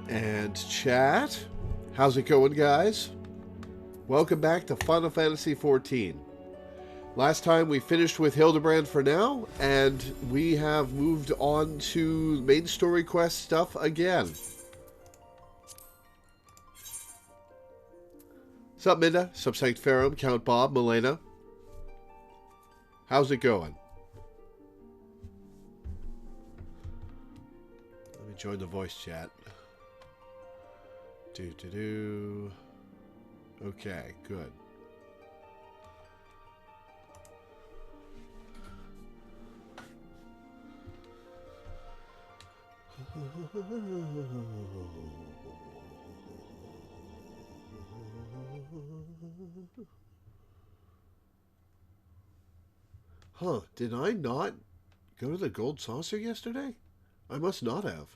And chat, how's it going, guys? Welcome back to Final Fantasy XIV. Last time we finished with Hildebrand for now, and we have moved on to main story quest stuff again. Sup, Minda? Sup, Sanctiferum, Count Bob, Milena? How's it going? Let me join the voice chat. Okay, good. Huh, did I not go to the Gold Saucer yesterday? I must not have.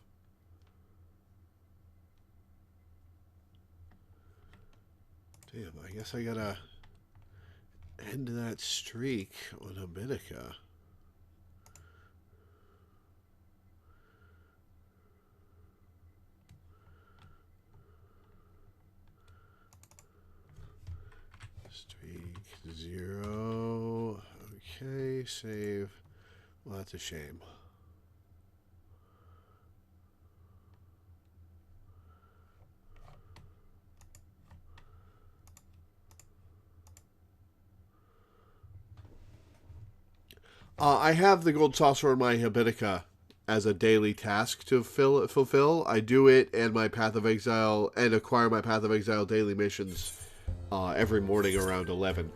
Damn, I guess I gotta end that streak on Habitica. Streak 0. Okay, save. Well, that's a shame. I have the Gold Saucer on my Habitica as a daily task to fulfill. I do it and my Path of Exile and acquire my Path of Exile daily missions every morning around 11.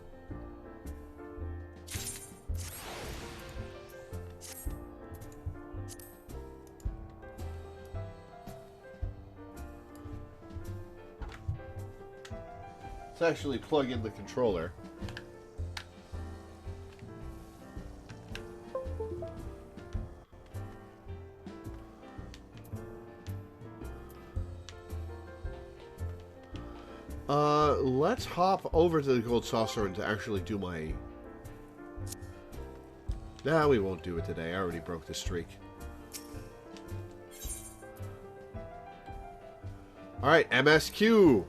Let's actually plug in the controller. Let's hop over to the Gold Saucer and to actually do my... Nah, we won't do it today. I already broke the streak. Alright, MSQ!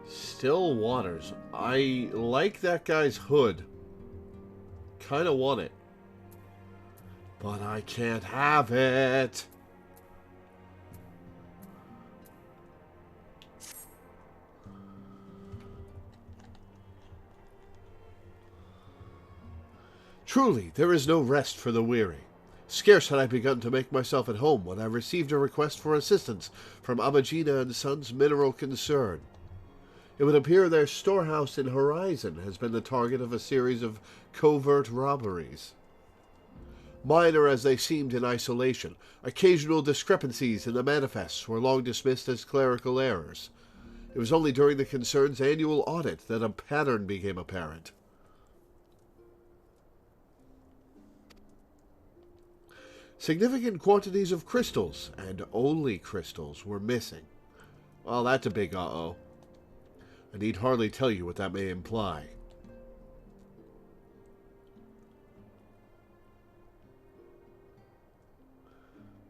Still Waters. I like that guy's hood. Kinda want it. But I can't have it. Truly, there is no rest for the weary. Scarce had I begun to make myself at home when I received a request for assistance from Abagina and Sons Mineral Concern. It would appear their storehouse in Horizon has been the target of a series of covert robberies. Minor as they seemed in isolation, occasional discrepancies in the manifests were long dismissed as clerical errors. It was only during the concern's annual audit that a pattern became apparent. Significant quantities of crystals, and only crystals, were missing. Well, that's a big uh-oh. I need hardly tell you what that may imply.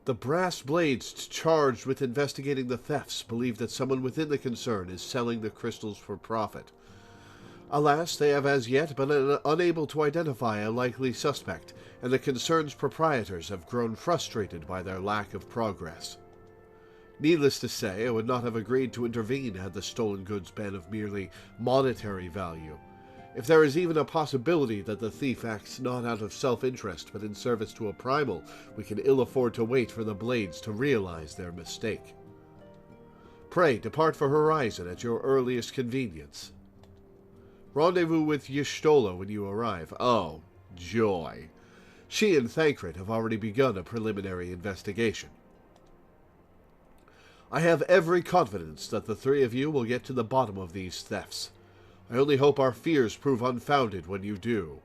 The brass blades charged with investigating the thefts believe that someone within the concern is selling the crystals for profit. Alas, they have as yet been unable to identify a likely suspect, and the concern's proprietors have grown frustrated by their lack of progress. Needless to say, I would not have agreed to intervene had the stolen goods been of merely monetary value. If there is even a possibility that the thief acts not out of self-interest but in service to a primal, we can ill afford to wait for the blades to realize their mistake. Pray, depart for Horizon at your earliest convenience. Rendezvous with Y'shtola when you arrive. Oh, joy. She and Thancred have already begun a preliminary investigation. I have every confidence that the three of you will get to the bottom of these thefts. I only hope our fears prove unfounded when you do.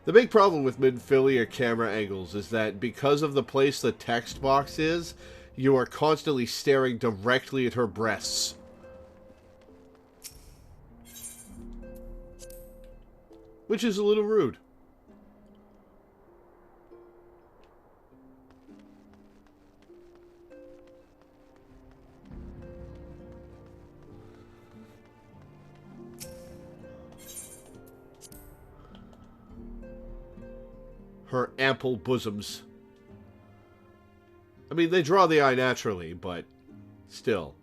The big problem with Minfilia camera angles is that because of the place the text box is, you are constantly staring directly at her breasts. Which is a little rude. Her ample bosoms. I mean, they draw the eye naturally, but still.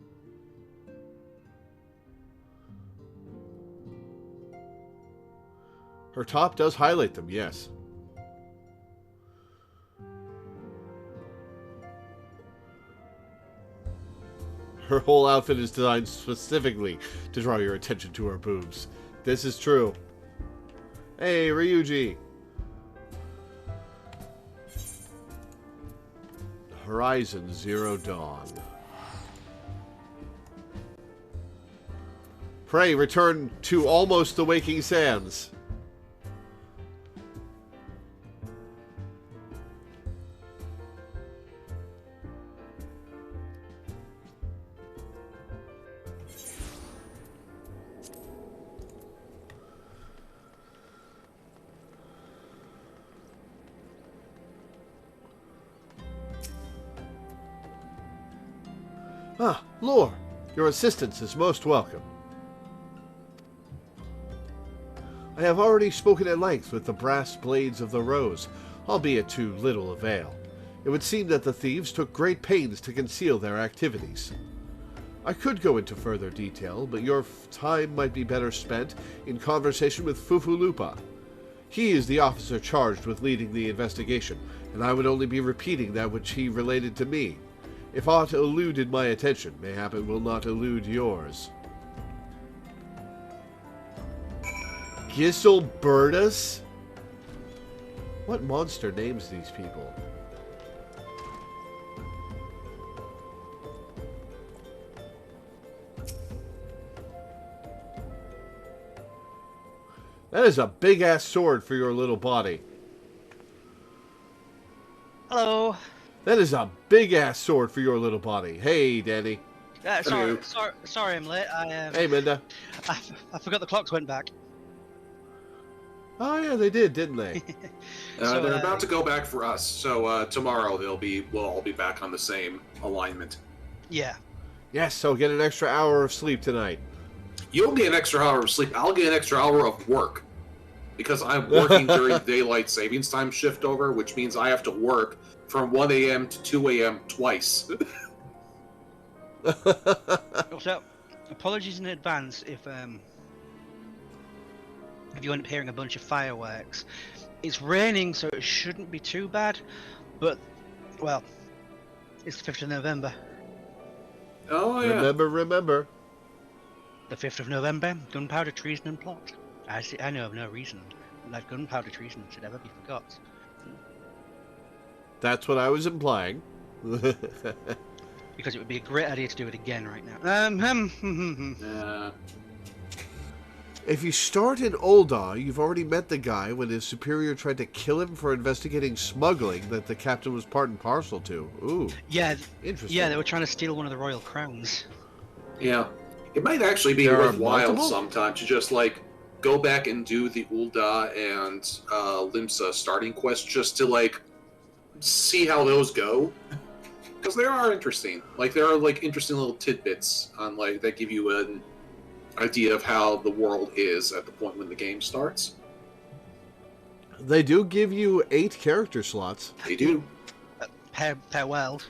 Her top does highlight them, yes. Her whole outfit is designed specifically to draw your attention to her boobs. This is true. Hey, Ryuji. Horizon Zero Dawn. Pray, return to almost the waking sands. Ah, Lore, your assistance is most welcome. I have already spoken at length with the brass blades of the Rose, albeit to little avail. It would seem that the thieves took great pains to conceal their activities. I could go into further detail, but your time might be better spent in conversation with Fufulupa. He is the officer charged with leading the investigation, and I would only be repeating that which he related to me. If aught eluded my attention, mayhap it will not elude yours. Giselbertus? What monster names these people? That is a big-ass sword for your little body. Hello. That is a big-ass sword for your little body. Hey, Danny. Sorry, I'm late. Hey, Minda. I forgot the clocks went back. Oh, yeah, they did, didn't they? They're about to go back for us, so tomorrow we'll all be back on the same alignment. Yeah. Yes, so get an extra hour of sleep tonight. You'll get an extra hour of sleep. I'll get an extra hour of work. Because I'm working during daylight savings time shift over, which means I have to work from 1 a.m. to 2 a.m. twice. So, apologies in advance if you end up hearing a bunch of fireworks. It's raining, so it shouldn't be too bad, but, well, it's the 5th of November. Oh, yeah. Remember. The 5th of November, gunpowder, treason, and plot. I know of no reason that gunpowder treason should ever be forgot. That's what I was implying. Because it would be a great idea to do it again right now. If you start in Ul'dah, you've already met the guy when his superior tried to kill him for investigating smuggling that the captain was part and parcel to. Ooh. Yeah. Interesting. Yeah, they were trying to steal one of the royal crowns. Yeah. It might actually be worthwhile sometime to just, like, go back and do the Ul'dah and Limsa starting quest just to, like, see how those go. Because they are interesting. Like, there are, like, interesting little tidbits on, like, that give you an idea of how the world is at the point when the game starts. They do give you 8 character slots. They do. Per world.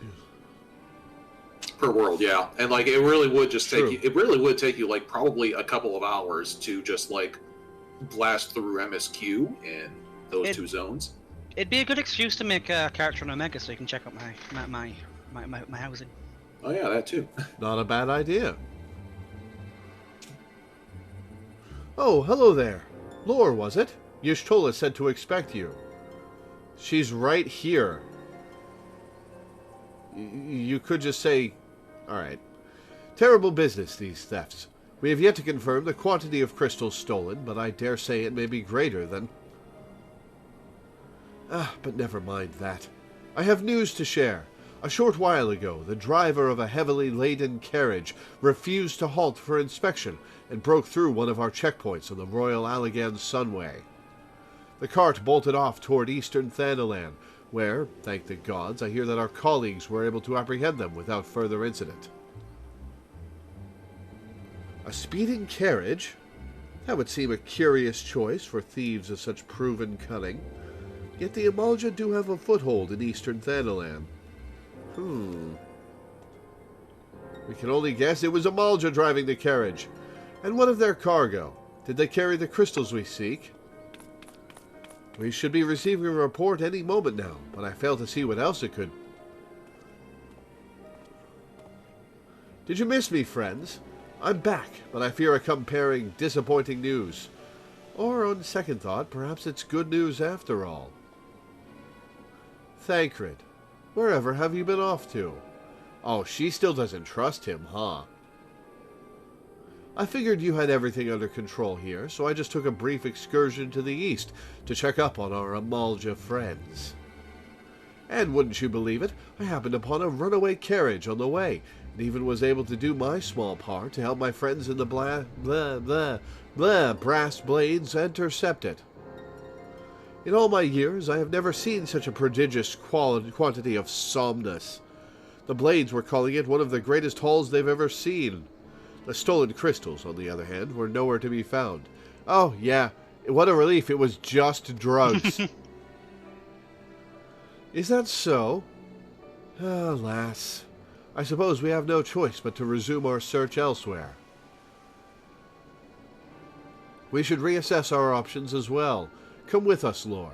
Per world, yeah. And, like, it really would just take you... It really would take you, like, probably a couple of hours to just, like, blast through MSQ in those 2 zones. It'd be a good excuse to make a character on Omega so you can check out my housing. Oh yeah, that too. Not a bad idea. Oh, hello there. Lore, was it? Y'shtola said to expect you. She's right here. You could just say... Alright. Terrible business, these thefts. We have yet to confirm the quantity of crystals stolen, but I dare say it may be greater than... but never mind that. I have news to share. A short while ago, the driver of a heavily laden carriage refused to halt for inspection and broke through one of our checkpoints on the Royal Allegan Sunway. The cart bolted off toward eastern Thanalan, where, thank the gods, I hear that our colleagues were able to apprehend them without further incident. A speeding carriage? That would seem a curious choice for thieves of such proven cunning. Yet the Amalja do have a foothold in eastern Thanalan. We can only guess it was Amalja driving the carriage. And what of their cargo? Did they carry the crystals we seek? We should be receiving a report any moment now, but I fail to see what else it could. Did you miss me, friends? I'm back, but I fear I come bearing disappointing news. Or, on second thought, perhaps it's good news after all. Thancred, wherever have you been off to? Oh, she still doesn't trust him, huh? I figured you had everything under control here, so I just took a brief excursion to the east to check up on our Amalja friends. And wouldn't you believe it, I happened upon a runaway carriage on the way, and even was able to do my small part to help my friends in the brass blades intercept it. In all my years, I have never seen such a prodigious quantity of somnus. The blades were calling it one of the greatest hauls they've ever seen. The stolen crystals, on the other hand, were nowhere to be found. Oh, yeah, what a relief, it was just drugs. Is that so? Alas, I suppose we have no choice but to resume our search elsewhere. We should reassess our options as well. Come with us, Lore.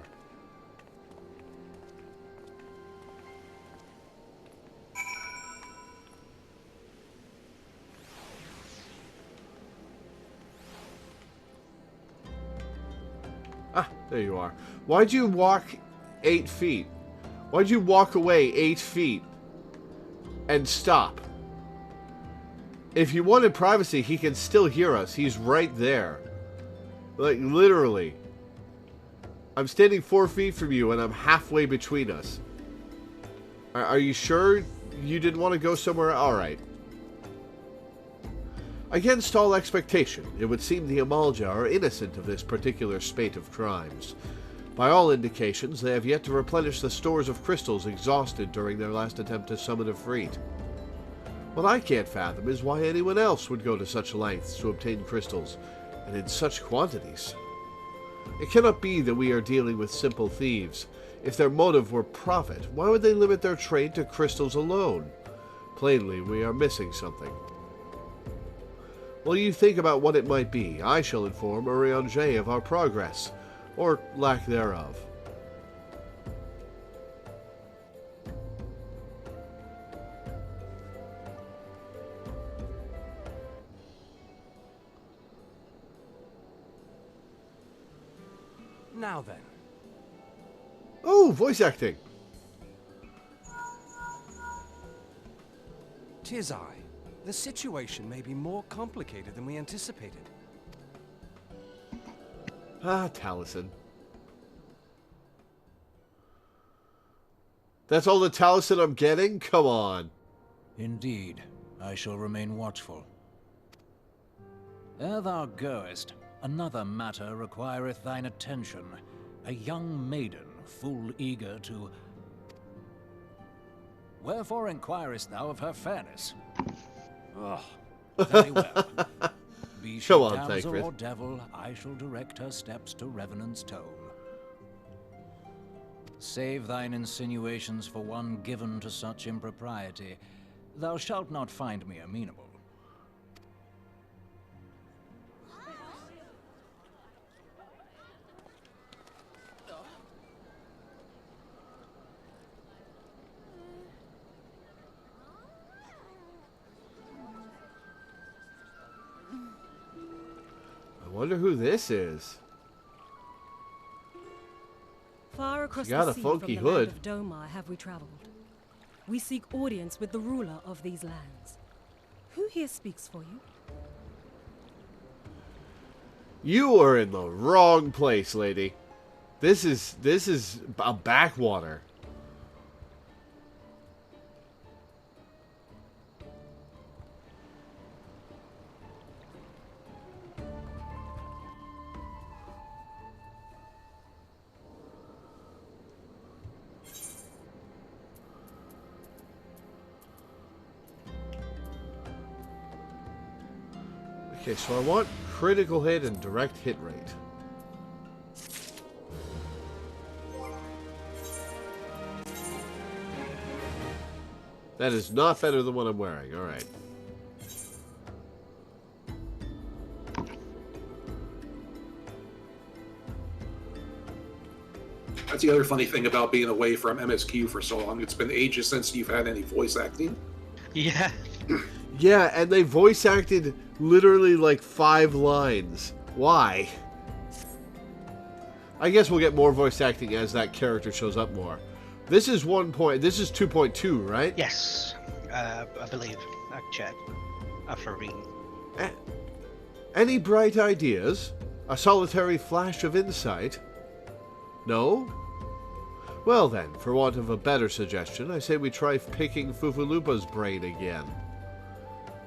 Ah, there you are. Why'd you walk 8 feet? Why'd you walk away 8 feet and stop? If you wanted privacy, he can still hear us. He's right there. Like, literally. I'm standing 4 feet from you, and I'm halfway between us. Are you sure you didn't want to go somewhere? Alright. Against all expectation, it would seem the Amalja are innocent of this particular spate of crimes. By all indications, they have yet to replenish the stores of crystals exhausted during their last attempt to summon a Efreet. What I can't fathom is why anyone else would go to such lengths to obtain crystals, and in such quantities. It cannot be that we are dealing with simple thieves. If their motive were profit, why would they limit their trade to crystals alone? Plainly, we are missing something. While you think about what it might be, I shall inform Urianger of our progress, or lack thereof. Now then. Oh, voice acting. 'Tis I. The situation may be more complicated than we anticipated. Ah, Taliesin. That's all the Taliesin I'm getting? Come on. Indeed, I shall remain watchful. Ere thou goest, another matter requireth thine attention. A young maiden, full eager to... Wherefore inquirest thou of her fairness? Oh, very well. Be she Come on, damsel Thancred. or devil, I shall direct her steps to Revenant's tome. Save thine insinuations for one given to such impropriety. Thou shalt not find me amenable. Wonder who this is. Far across She got the a sea funky from the hood. land of Domar have we traveled. We seek audience with the ruler of these lands. Who here speaks for you? You are in the wrong place, lady. This is a backwater. Okay, so I want critical hit and direct hit rate. That is not better than what I'm wearing. All right. That's the other funny thing about being away from MSQ for so long. It's been ages since you've had any voice acting. Yeah. Yeah, and they voice acted literally like 5 lines. Why? I guess we'll get more voice acting as that character shows up more. This is 2.2, right? Yes. I believe. I checked after reading. Any bright ideas? A solitary flash of insight? No? Well then, for want of a better suggestion, I say we try picking Fufulupa's brain again.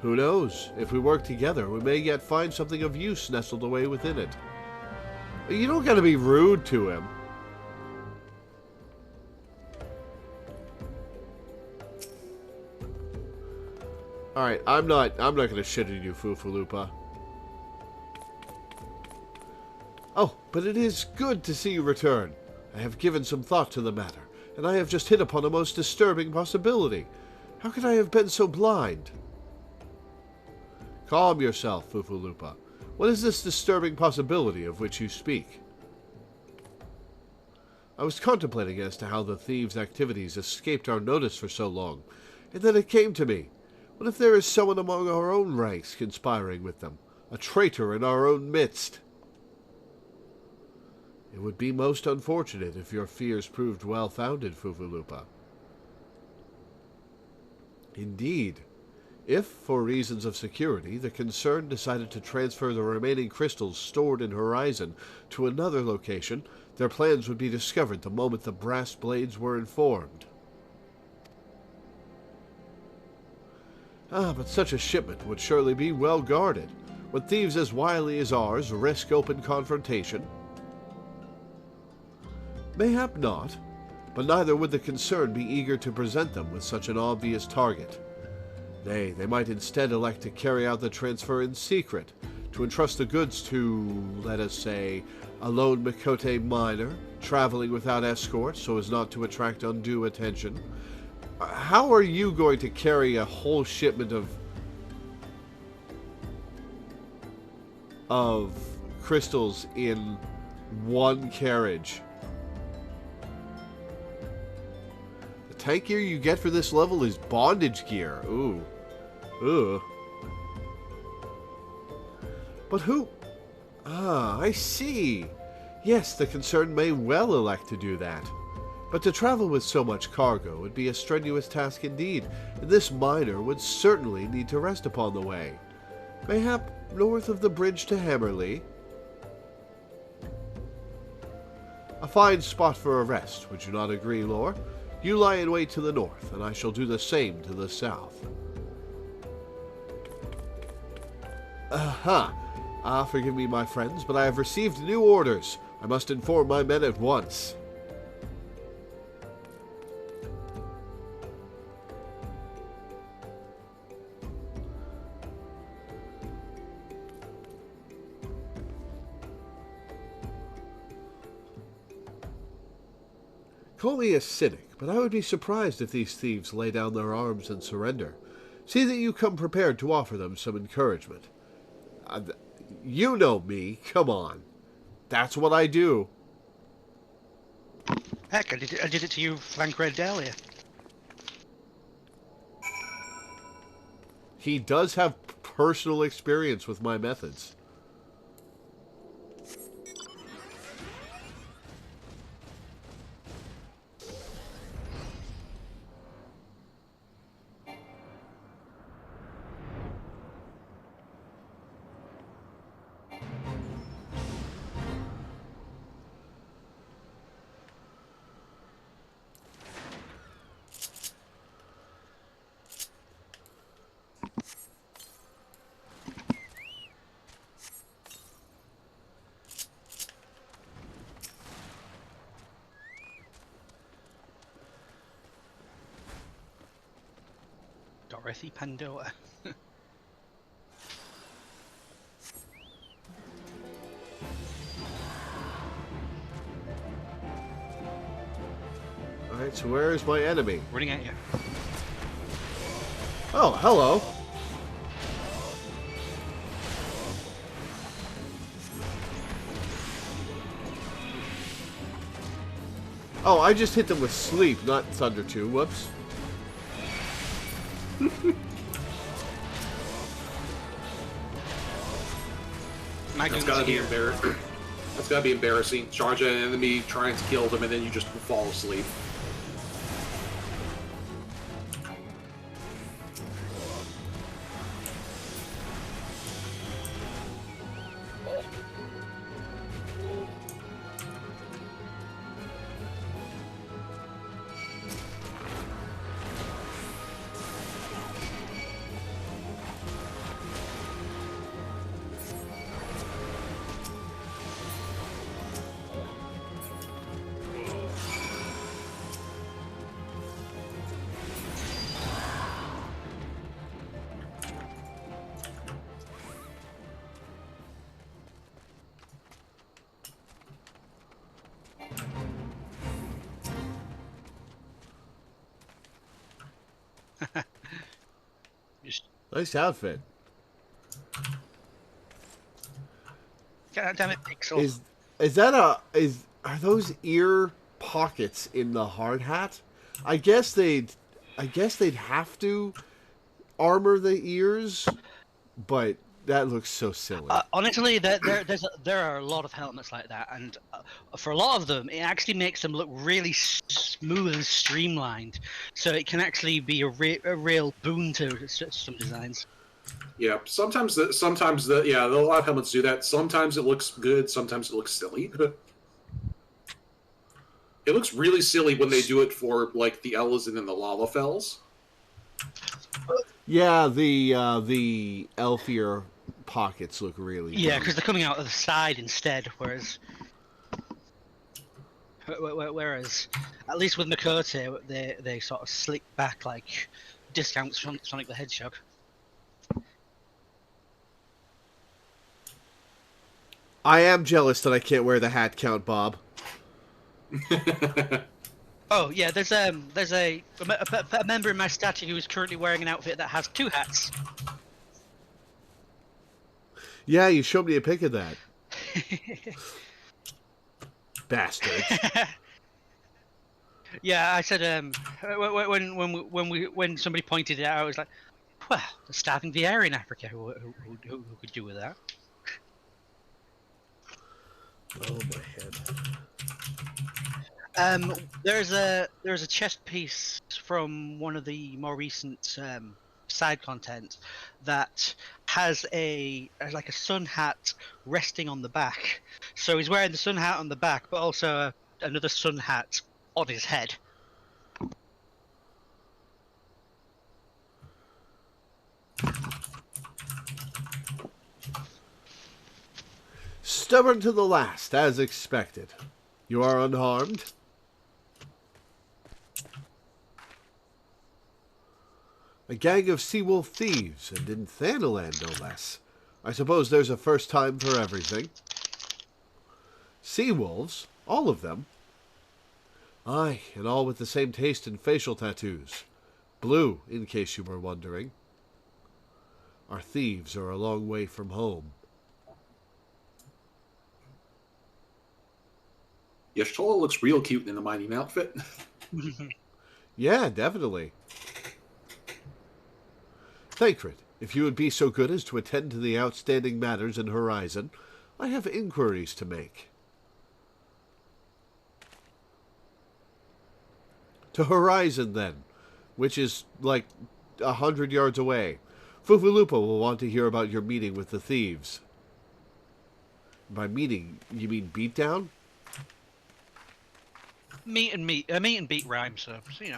Who knows? If we work together, we may yet find something of use nestled away within it. You don't gotta be rude to him. Alright, I'm not gonna shit on you, Fufulupa. Oh, but it is good to see you return. I have given some thought to the matter, and I have just hit upon a most disturbing possibility. How could I have been so blind? Calm yourself, Fufulupa. What is this disturbing possibility of which you speak? I was contemplating as to how the thieves' activities escaped our notice for so long, and then it came to me. What if there is someone among our own ranks conspiring with them? A traitor in our own midst? It would be most unfortunate if your fears proved well-founded, Fufulupa. Indeed. If, for reasons of security, the concern decided to transfer the remaining crystals stored in Horizon to another location, their plans would be discovered the moment the brass blades were informed. But such a shipment would surely be well guarded. Would thieves as wily as ours risk open confrontation? Mayhap not, but neither would the concern be eager to present them with such an obvious target. Nay, they might instead elect to carry out the transfer in secret, to entrust the goods to, let us say, a lone Mikote miner, traveling without escort so as not to attract undue attention. How are you going to carry a whole shipment of crystals in one carriage? The tank gear you get for this level is bondage gear. Ooh. Ugh. But who... I see. Yes, the concern may well elect to do that. But to travel with so much cargo would be a strenuous task indeed, and this miner would certainly need to rest upon the way. Mayhap north of the bridge to Hammerley? A fine spot for a rest, would you not agree, Lore? You lie in wait to the north, and I shall do the same to the south. Aha! Forgive me, my friends, but I have received new orders. I must inform my men at once. Call me a cynic, but I would be surprised if these thieves lay down their arms and surrender. See that you come prepared to offer them some encouragement. You know me, come on. That's what I do. Heck, I did it to you, Frank Red Dahlia. He does have personal experience with my methods. Breathy Pandora. Alright, so where is my enemy? Running at you. Oh, hello. Oh, I just hit them with sleep, not Thunder 2. Whoops. That's gotta be embarrassing. That's gotta be embarrassing. Charge an enemy, trying to kill them, and then you just fall asleep. Nice outfit. God damn it, Pixel. Are those ear pockets in the hard hat? I guess they'd have to armor the ears, but that looks so silly. Honestly, there are a lot of helmets like that, and for a lot of them, it actually makes them look really smooth and streamlined. So it can actually be a real boon to some designs. Yeah, sometimes a lot of helmets do that. Sometimes it looks good, sometimes it looks silly. It looks really silly when they do it for like the Ellison and the Lalafells. Yeah, the elf ear pockets look really Yeah, good. because they're coming out of the side instead, whereas at least with Makote, they sort of slick back like discounts from Sonic the Hedgehog. I am jealous that I can't wear the hat, Count Bob. Oh yeah, there's a member in my statue who is currently wearing an outfit that has two hats. Yeah, you showed me a pic of that. Bastards. Yeah, I said when somebody pointed it out, I was like, well, they're starving the air in Africa. Who could do with that? Oh my head. There's a chest piece from one of the more recent side content that has like a sun hat resting on the back. So he's wearing the sun hat on the back, but also another sun hat on his head. Stubborn to the last, as expected. You are unharmed? A gang of sea-wolf thieves, and in Thanaland, no less. I suppose there's a first time for everything. Sea-wolves? All of them? Aye, and all with the same taste in facial tattoos. Blue, in case you were wondering. Our thieves are a long way from home. Yashtola looks real cute in the mining outfit. Yeah, definitely. Thancred, if you would be so good as to attend to the outstanding matters in Horizon, I have inquiries to make. To Horizon, then, which is like 100 yards away. Fufulupa will want to hear about your meeting with the thieves. By meeting, you mean beatdown? Meet and beat rhyme, so you know.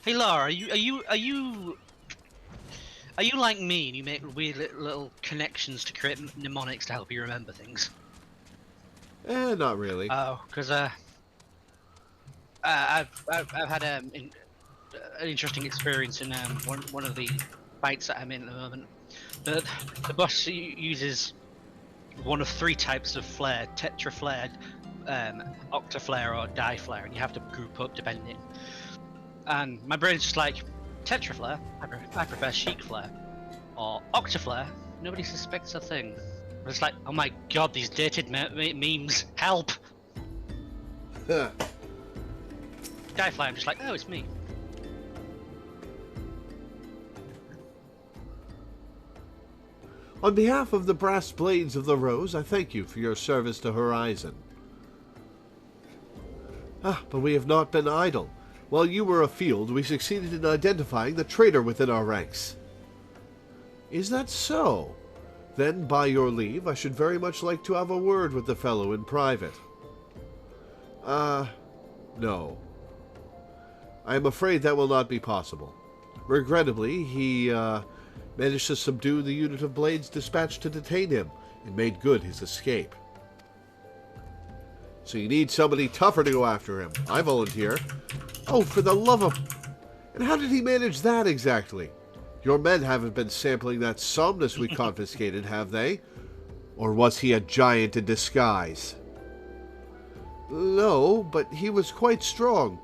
Hey Lara, are you like me and you make weird little connections to create mnemonics to help you remember things? Not really. Oh, because I've had an interesting experience in one of the fights that I'm in at the moment. The boss uses one of 3 types of flare: tetra flare, octa flare, or die flare, and you have to group up depending. And my brain's just like, tetra flare, I prefer chic flare, or octa flare, nobody suspects a thing. But it's like, oh my god, these dated memes, help! Die flare, I'm just like, oh, it's me. On behalf of the Brass Blades of the Rose, I thank you for your service to Horizon. But we have not been idle. While you were afield, we succeeded in identifying the traitor within our ranks. Is that so? Then, by your leave, I should very much like to have a word with the fellow in private. No. I am afraid that will not be possible. Regrettably, he, managed to subdue the unit of blades dispatched to detain him, and made good his escape. So you need somebody tougher to go after him. I volunteer. Oh, for the love of... And how did he manage that exactly? Your men haven't been sampling that somnus we confiscated, have they? Or was he a giant in disguise? No, but he was quite strong.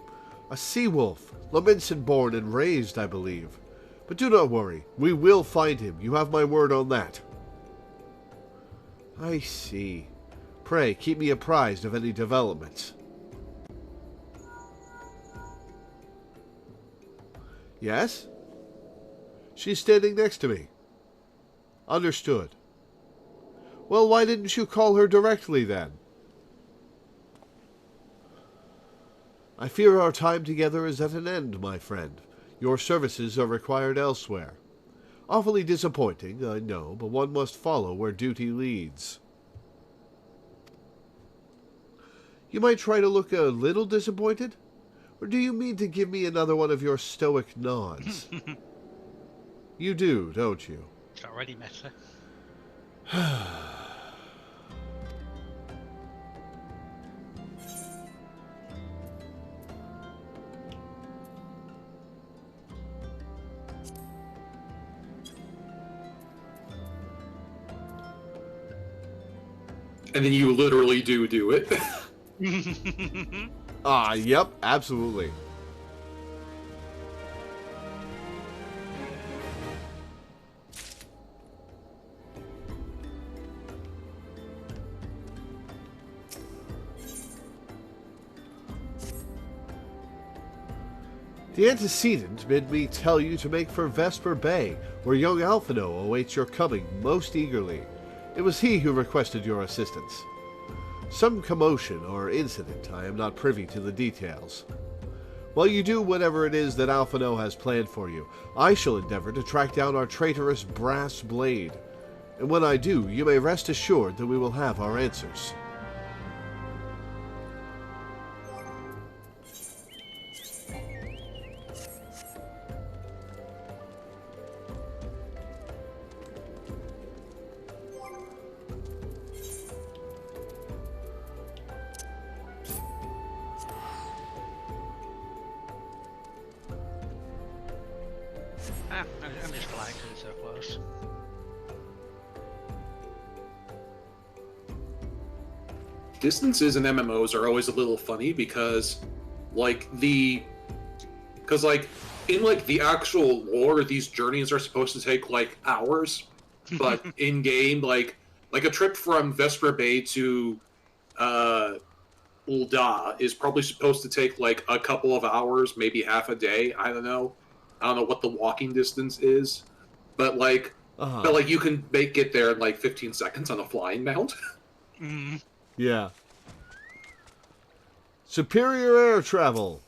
A sea-wolf, Lominson born and raised, I believe. But do not worry, we will find him. You have my word on that. I see. Pray, keep me apprised of any developments. Yes? She's standing next to me. Understood. Well, why didn't you call her directly, then? I fear our time together is at an end, my friend. Your services are required elsewhere. Awfully disappointing, I know, but one must follow where duty leads. You might try to look a little disappointed? Or do you mean to give me another one of your stoic nods? You do, don't you? It's already meta. And then you literally do it. Yep, absolutely. The antecedent bid me tell you to make for Vesper Bay, where young Alphino awaits your coming most eagerly. It was he who requested your assistance. Some commotion or incident, I am not privy to the details. While you do whatever it is that Alphino has planned for you, I shall endeavor to track down our traitorous Brass Blade. And when I do, you may rest assured that we will have our answers. I'm just flying because it's so close. Distances in MMOs are always a little funny because, like, in the actual lore, these journeys are supposed to take, like, hours. But in-game, like a trip from Vesper Bay to, Ul'dah is probably supposed to take, like, a couple of hours, maybe half a day, I don't know what the walking distance is, but you can get there in like 15 seconds on a flying mount. Yeah. Superior air travel.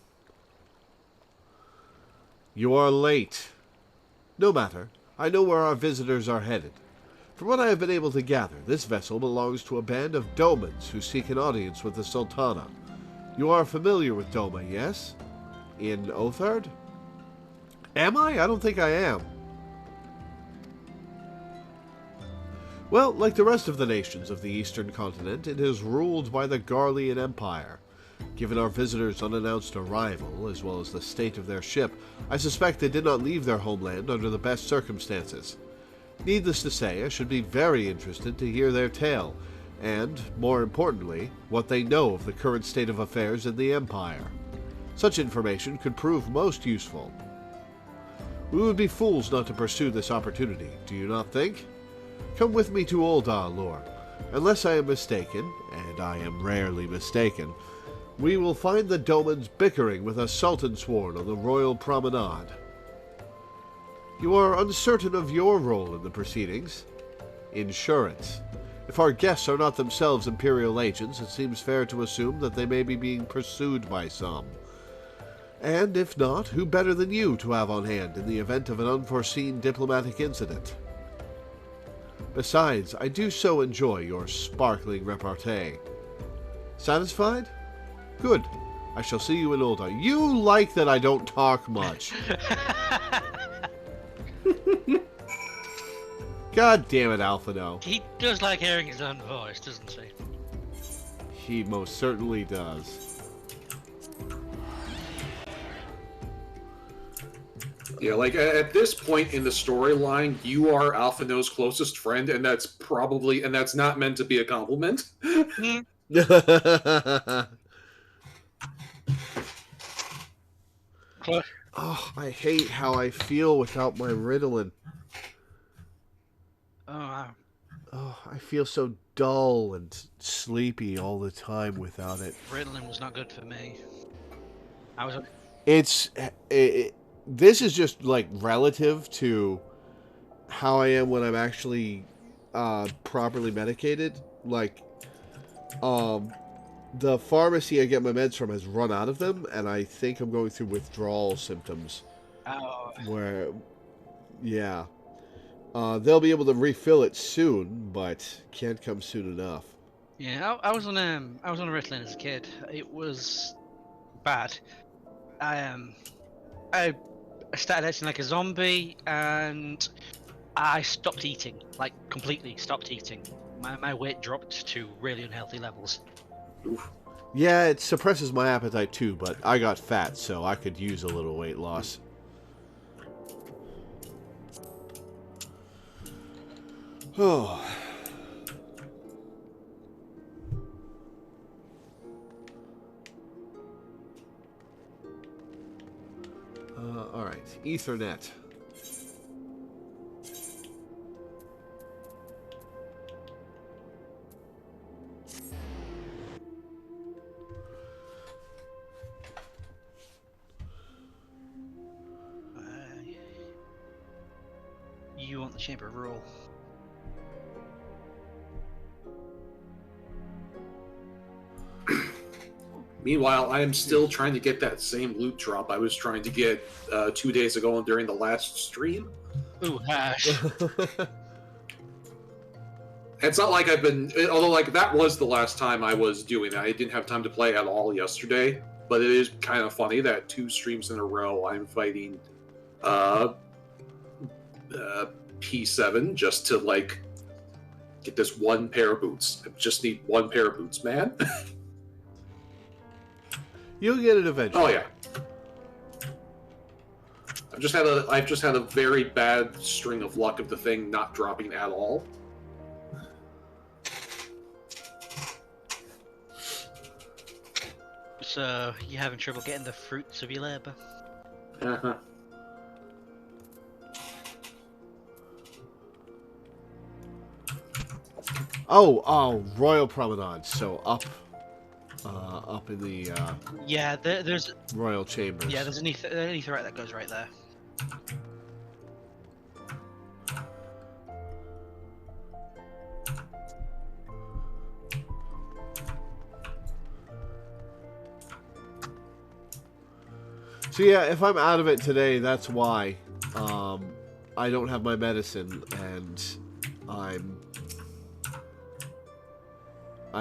You are late. No matter. I know where our visitors are headed. From what I have been able to gather, this vessel belongs to a band of Domans who seek an audience with the Sultana. You are familiar with Doma, yes? In Othard? Am I? I don't think I am. Well, like the rest of the nations of the eastern continent, it is ruled by the Garlean Empire. Given our visitors' unannounced arrival, as well as the state of their ship, I suspect they did not leave their homeland under the best circumstances. Needless to say, I should be very interested to hear their tale, and, more importantly, what they know of the current state of affairs in the Empire. Such information could prove most useful. We would be fools not to pursue this opportunity, do you not think? Come with me to Ul'dah, Lord. Unless I am mistaken, and I am rarely mistaken, we will find the Domans bickering with a Sultan Sworn on the Royal Promenade. You are uncertain of your role in the proceedings? Insurance. If our guests are not themselves Imperial agents, it seems fair to assume that they may be being pursued by some. And if not, who better than you to have on hand in the event of an unforeseen diplomatic incident? Besides, I do so enjoy your sparkling repartee. Satisfied? Good. I shall see you in Ul'dah. You like that I don't talk much. God damn it, Alphino. He does like hearing his own voice, doesn't he? He most certainly does. Yeah, like at this point in the storyline, you are Alphino's closest friend, and that's not meant to be a compliment. Oh, I hate how I feel without my Ritalin. Oh, wow. Oh, I feel so dull and sleepy all the time without it. Ritalin was not good for me. I was. This is just like relative to how I am when I'm actually properly medicated. Like, the pharmacy I get my meds from has run out of them, and I think I'm going through withdrawal symptoms. Oh. Where, yeah. They'll be able to refill it soon, but can't come soon enough. Yeah, I was on Ritalin as a kid. It was bad. I started acting like a zombie, and I stopped eating, like completely stopped eating. My weight dropped to really unhealthy levels. Oof. Yeah, it suppresses my appetite too, but I got fat, so I could use a little weight loss. Oh. Alright, Ethernet. You want the Chamber of Rule. Meanwhile, I am still trying to get that same loot drop I was trying to get 2 days ago during the last stream. Ooh, hash. It's not like I've been... Although, like, that was the last time I was doing that. I didn't have time to play at all yesterday. But it is kind of funny that 2 streams in a row I'm fighting P7 just to, like, get this one pair of boots. I just need one pair of boots, man. You'll get it eventually. Oh, yeah. I've just had a very bad string of luck of the thing not dropping at all. So, you're having trouble getting the fruits of your labour? Uh-huh. Oh, Royal Promenade. So up in the Yeah, there's Royal Chambers. yeah, there's an etherite that goes right there. So yeah, if I'm out of it today, that's why. I don't have my medicine, and I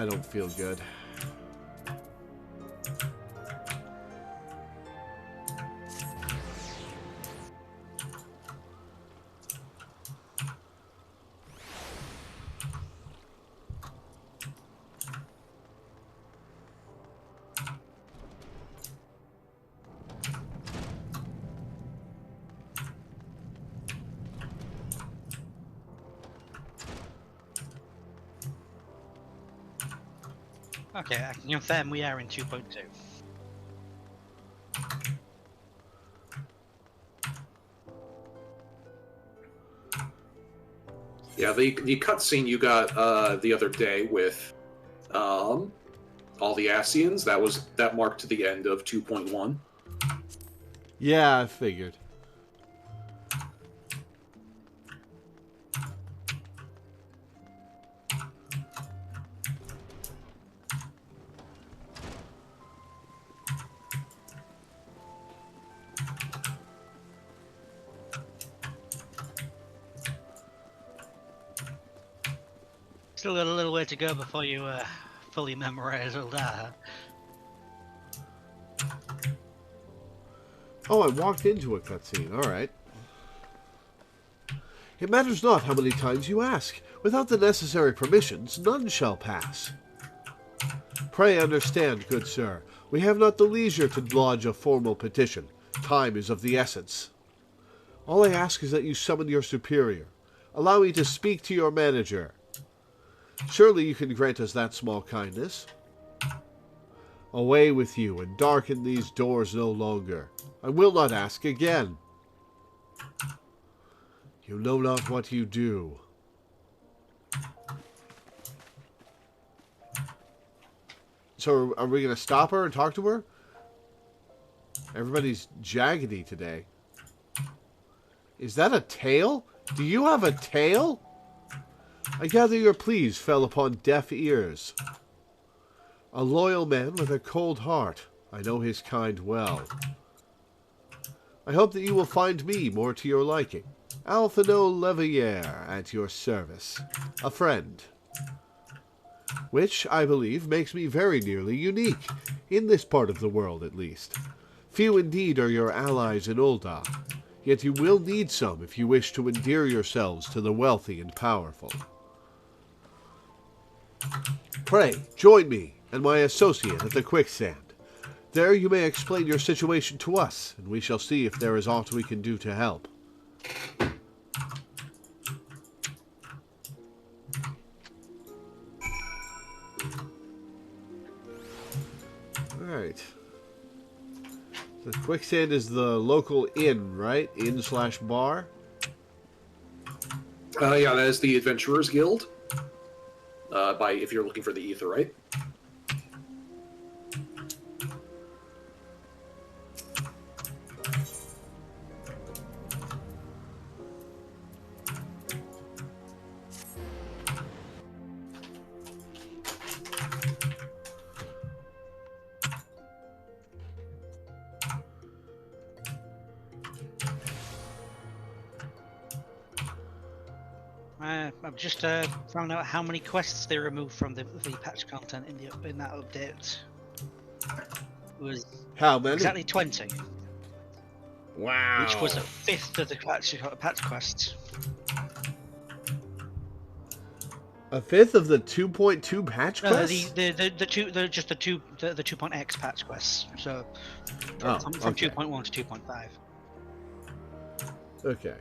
don't feel good. Okay, I can confirm we are in 2.2. Yeah, the cutscene you got the other day with all the Asians, that marked the end of 2.1. Yeah, I figured. Still got a little way to go before you fully memorize all that. Oh, I walked into a cutscene. All right. It matters not how many times you ask. Without the necessary permissions, none shall pass. Pray understand, good sir, we have not the leisure to lodge a formal petition. Time is of the essence. All I ask is that you summon your superior. Allow me to speak to your manager. Surely you can grant us that small kindness. Away with you, and darken these doors no longer. I will not ask again. You know not what you do. So are we going to stop her and talk to her? Everybody's jaggedy today. Is that a tail? Do you have a tail? I gather your pleas fell upon deaf ears. A loyal man with a cold heart. I know his kind well. I hope that you will find me more to your liking. Loreweaver at your service. A friend. Which, I believe, makes me very nearly unique, in this part of the world at least. Few indeed are your allies in Ul'dah, yet you will need some if you wish to endear yourselves to the wealthy and powerful. Pray, join me and my associate at the quicksand. There you may explain your situation to us, and we shall see if there is aught we can do to help. Alright. The quicksand is the local inn, right? Inn/bar? Yeah, that is the Adventurers Guild. If you're looking for the ether, right? I've just found out how many quests they removed from the patch content in that update. It was How many? exactly 20, Wow. which was a fifth of the patch quests. A fifth of the 2.2 patch No, quests? the 2.x patch quests. So Oh, from okay. 2.1 to 2.5. Okay.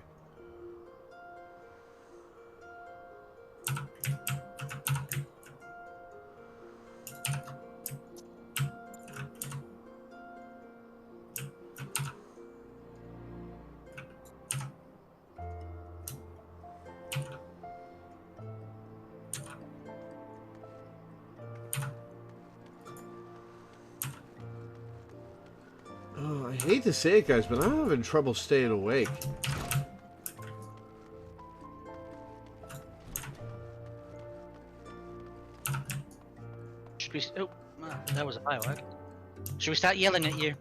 Oh, I hate to say it, guys, but I'm having trouble staying awake. Should we? Oh, that was a firework. Should we start yelling at you?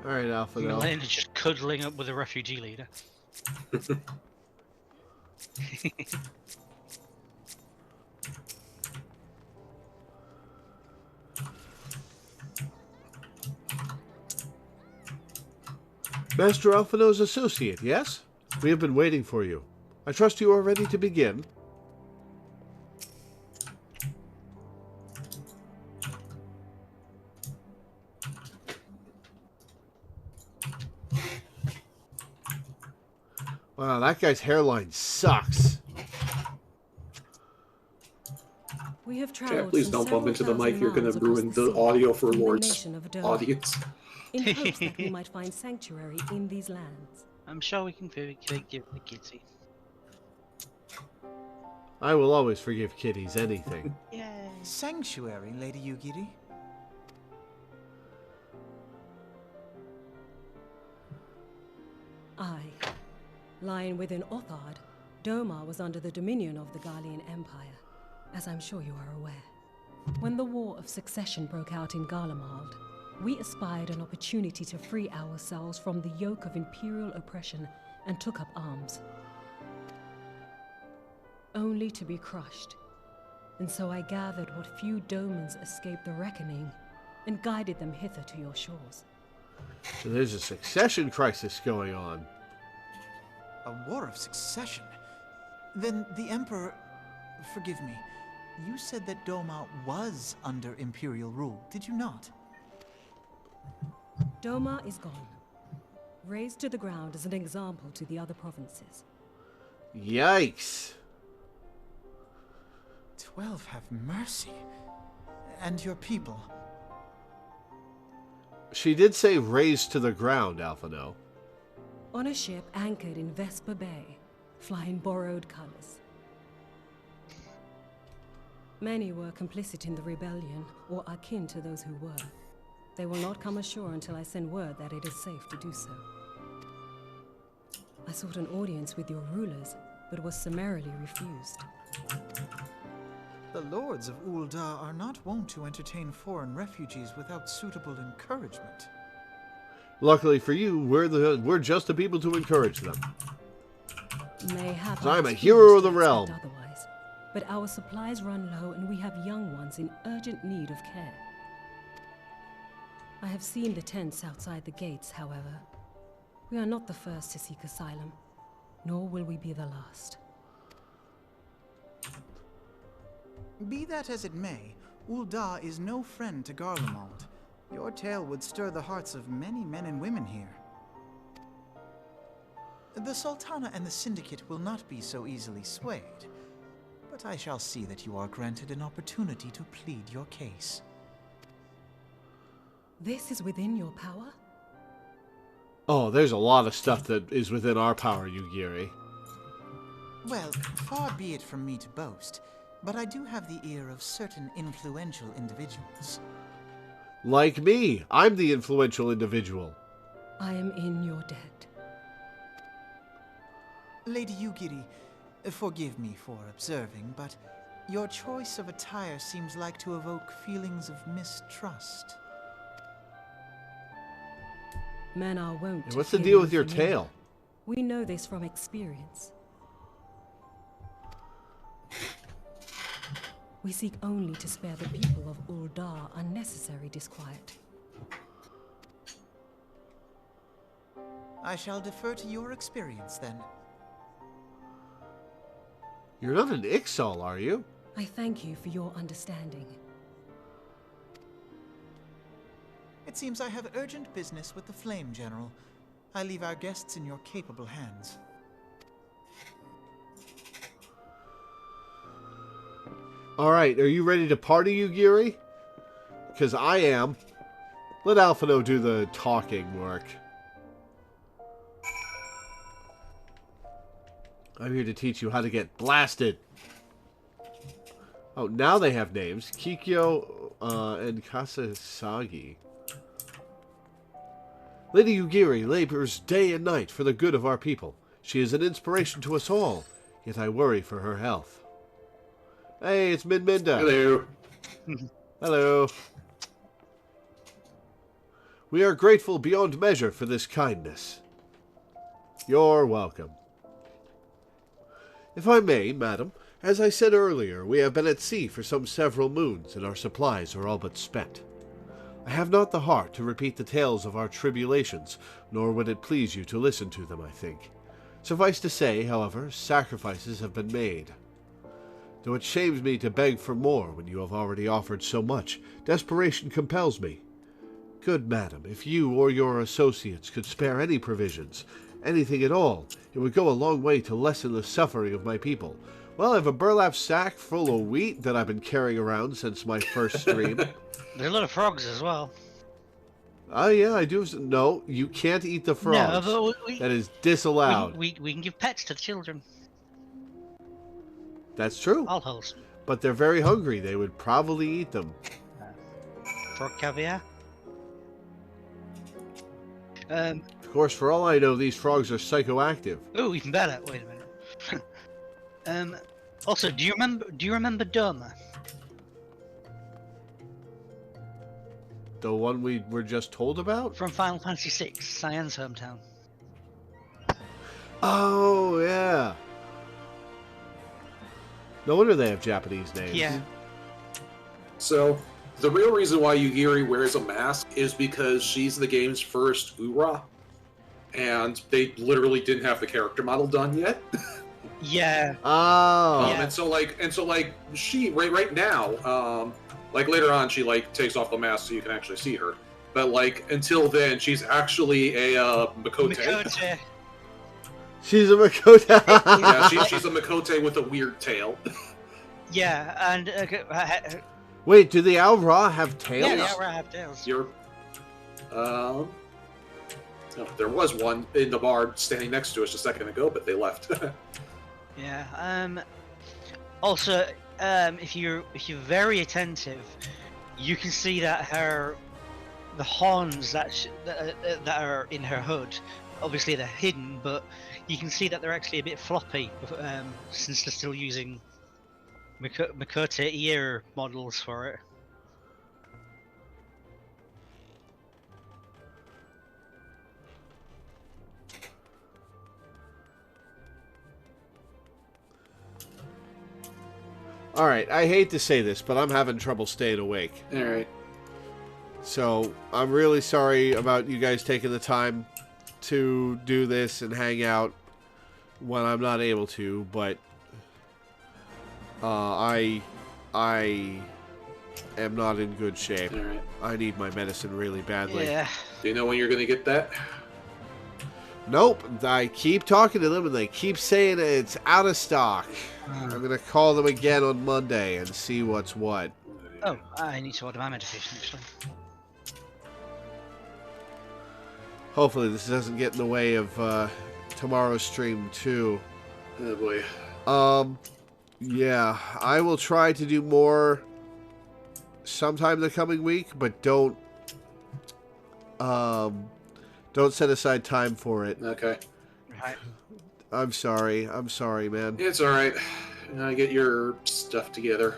All right, Alpha. Milena's just cuddling up with a refugee leader. Master Alphino's associate, yes? We have been waiting for you. I trust you are ready to begin. Wow, that guy's hairline sucks. We have Jack, traveled please some don't bump several into the mic. thousand You're going to miles across ruin the the sea audio for from the Lord's nation of Doma, audience. in hopes that we might find sanctuary in these lands. I'm sure we can give the kitty. I will always forgive kitties anything. Yay. Sanctuary, Lady Yugiri? Aye. Lying within Othard, Doma was under the dominion of the Garlean Empire, as I'm sure you are aware. When the War of Succession broke out in Garlemald, we espied an opportunity to free ourselves from the yoke of imperial oppression and took up arms. Only to be crushed. And so I gathered what few Domans escaped the reckoning and guided them hither to your shores. So there's a succession crisis going on. A war of succession? Then the Emperor... Forgive me. You said that Doma was under Imperial rule, did you not? Doma is gone. Razed to the ground as an example to the other provinces. Yikes. 12 have mercy. And your people? She did say raised to the ground, Alphino. On a ship anchored in Vesper Bay, flying borrowed colors. Many were complicit in the rebellion, or akin to those who were. They will not come ashore until I send word that it is safe to do so. I sought an audience with your rulers, but was summarily refused. The lords of Ul'dah are not wont to entertain foreign refugees without suitable encouragement. Luckily for you, we're just the people to encourage them. Mayhap I'm a I hero of the expect realm. Otherwise, but our supplies run low and we have young ones in urgent need of care. I have seen the tents outside the gates, however. We are not the first to seek asylum, nor will we be the last. Be that as it may, Ul'dah is no friend to Garlemald. Your tale would stir the hearts of many men and women here. The Sultana and the Syndicate will not be so easily swayed, but I shall see that you are granted an opportunity to plead your case. This is within your power? Oh, there's a lot of stuff that is within our power, Yugiri. Well, far be it from me to boast, but I do have the ear of certain influential individuals. Like me, I'm the influential individual. I am in your debt. Lady Yugiri, forgive me for observing, but your choice of attire seems like to evoke feelings of mistrust. Men are wont Hey, to what's the fear deal the with your familiar. tail? We know this from experience. We seek only to spare the people of Ul'dah unnecessary disquiet. I shall defer to your experience, then. You're not an Ixal, are you? I thank you for your understanding. It seems I have urgent business with the Flame General. I leave our guests in your capable hands. Alright, are you ready to party, Yugiri? Because I am. Let Alphino do the talking work. I'm here to teach you how to get blasted. Oh, now they have names. Kikyo and Kasasagi. Lady Yugiri labors day and night for the good of our people. She is an inspiration to us all, yet I worry for her health. Hey, it's Minminda. Hello. Hello. We are grateful beyond measure for this kindness. You're welcome. If I may, madam, as I said earlier, we have been at sea for some several moons, and our supplies are all but spent. I have not the heart to repeat the tales of our tribulations, nor would it please you to listen to them, I think. Suffice to say, however, sacrifices have been made. Though it shames me to beg for more when you have already offered so much, desperation compels me. Good madam, if you or your associates could spare any provisions, Anything at all. It would go a long way to lessen the suffering of my people. Well, I have a burlap sack full of wheat that I've been carrying around since my first stream. There's a lot of frogs as well. Oh, yeah, I do. No, you can't eat the frogs. No, but that is disallowed. We can give pets to the children. That's true. All wholesome. But they're very hungry. They would probably eat them. Frog caviar. Of course, for all I know, these frogs are psychoactive. Oh, even better. Wait a minute. Also, do you remember Doma? The one we were just told about? From Final Fantasy VI, Cyan's hometown. Oh, yeah. No wonder they have Japanese names. Yeah. So, the real reason why Yugiri wears a mask is because she's the game's first Ura. And they literally didn't have the character model done yet. Yeah. Oh. Yeah. And so she right now, like later on, she like takes off the mask so you can actually see her. But like until then, she's actually a Makote. Makote. She's a Makote. Yeah, she's a Makote with a weird tail. Yeah, and Wait, do the Alra have tails? yeah, the Alra have tails. There was one in the bar standing next to us a second ago, but they left. Yeah. Also, if you're very attentive, you can see that the horns that are in her hood, obviously they're hidden, but you can see that they're actually a bit floppy, since they're still using Makote ear models for it. Alright, I hate to say this, but I'm having trouble staying awake. Alright. So, I'm really sorry about you guys taking the time to do this and hang out when I'm not able to, but I am not in good shape. Alright. I need my medicine really badly. Yeah. Do you know when you're going to get that? Nope. I keep talking to them and they keep saying it's out of stock. I'm going to call them again on Monday and see what's what. Oh, I need to order my medication actually. Hopefully this doesn't get in the way of tomorrow's stream too. Oh boy. Yeah, I will try to do more sometime the coming week, but don't set aside time for it. Okay. Right. I'm sorry, man. It's alright. Get your stuff together.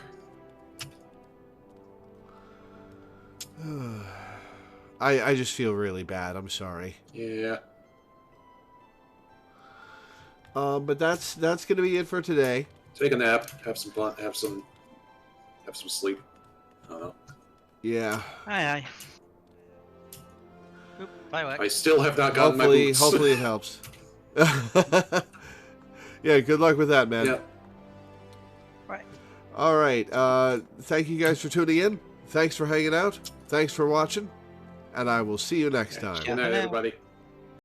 I just feel really bad. I'm sorry. Yeah. But that's gonna be it for today. Take a nap. Have some fun. Have some sleep. I don't know. Yeah. Aye. Oop, bye. I still have not gotten my boots. Hopefully it helps. Yeah. Good luck with that, man. Yeah. Right. All right. Thank you guys for tuning in. Thanks for hanging out. Thanks for watching. And I will see you next time. Good night, everybody.